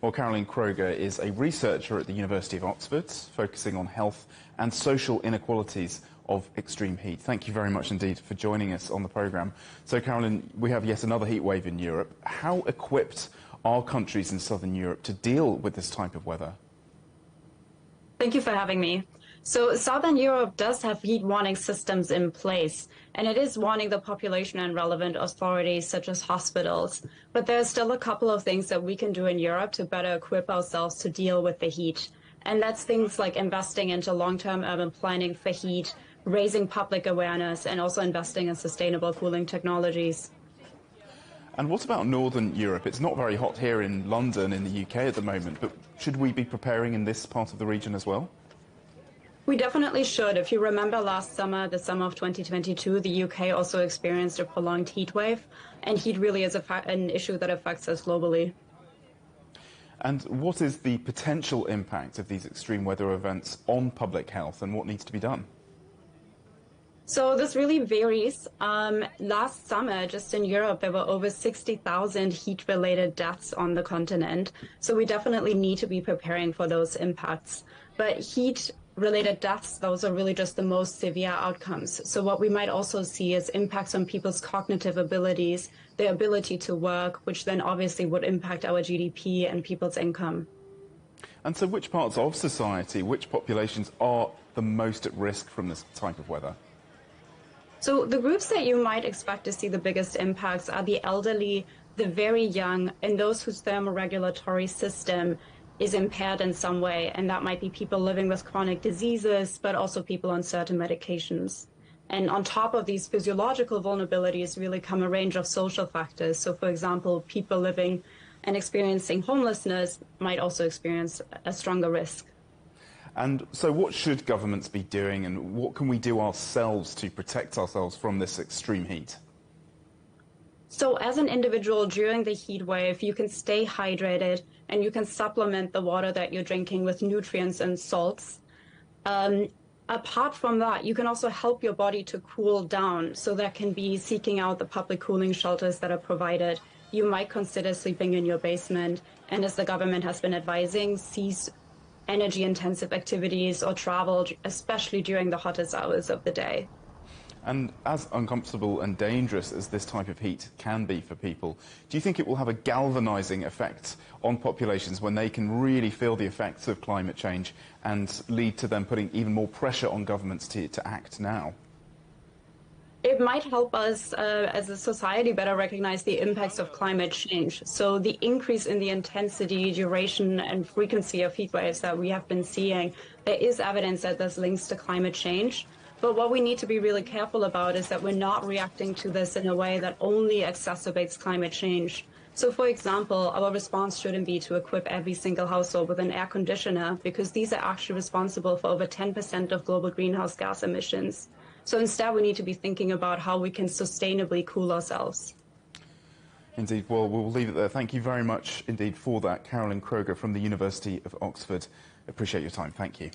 Well, Carolin Kroeger is a researcher at the University of Oxford, focusing on health and social inequalities of extreme heat. Thank you very much indeed for joining us on the programme. So, Carolin, we have yet another heat wave in Europe. How equipped are countries in southern Europe to deal with this type of weather? Thank you for having me. So Southern Europe does have heat warning systems in place, and it is warning the population and relevant authorities such as hospitals. But there's still a couple of things that we can do in Europe to better equip ourselves to deal with the heat. And that's things like investing into long-term urban planning for heat, raising public awareness, and also investing in sustainable cooling technologies. And what about Northern Europe? It's not very hot here in London in the UK at the moment, but should we be preparing in this part of the region as well? We definitely should. If you remember last summer, the summer of 2022, the UK also experienced a prolonged heat wave, and heat really is an issue that affects us globally. And what is the potential impact of these extreme weather events on public health, and what needs to be done? So this really varies. Last summer, just in Europe, there were over 60,000 heat-related deaths on the continent. So we definitely need to be preparing for those impacts. But heat-related deaths, those are really just the most severe outcomes. So what we might also see is impacts on people's cognitive abilities, their ability to work, which then obviously would impact our GDP and people's income. And so which parts of society, which populations are the most at risk from this type of weather? So the groups that you might expect to see the biggest impacts are the elderly, the very young, and those whose thermoregulatory system is impaired in some way. And that might be people living with chronic diseases, but also people on certain medications. And on top of these physiological vulnerabilities really come a range of social factors. So, for example, people living and experiencing homelessness might also experience a stronger risk. And so what should governments be doing, and what can we do ourselves to protect ourselves from this extreme heat? So as an individual during the heat wave, you can stay hydrated and you can supplement the water that you're drinking with nutrients and salts. Apart from that, you can also help your body to cool down. So that can be seeking out the public cooling shelters that are provided. You might consider sleeping in your basement. And as the government has been advising, cease energy-intensive activities or travel, especially during the hottest hours of the day. And as uncomfortable and dangerous as this type of heat can be for people, do you think it will have a galvanizing effect on populations when they can really feel the effects of climate change and lead to them putting even more pressure on governments to act now? It might help us as a society better recognize the impacts of climate change. So the increase in the intensity, duration, and frequency of heat waves that we have been seeing, there is evidence that this links to climate change. But what we need to be really careful about is that we're not reacting to this in a way that only exacerbates climate change. So, for example, our response shouldn't be to equip every single household with an air conditioner, because these are actually responsible for over 10% of global greenhouse gas emissions. So instead, we need to be thinking about how we can sustainably cool ourselves. Indeed. Well, we'll leave it there. Thank you very much indeed for that. Carolin Kroeger from the University of Oxford. Appreciate your time. Thank you.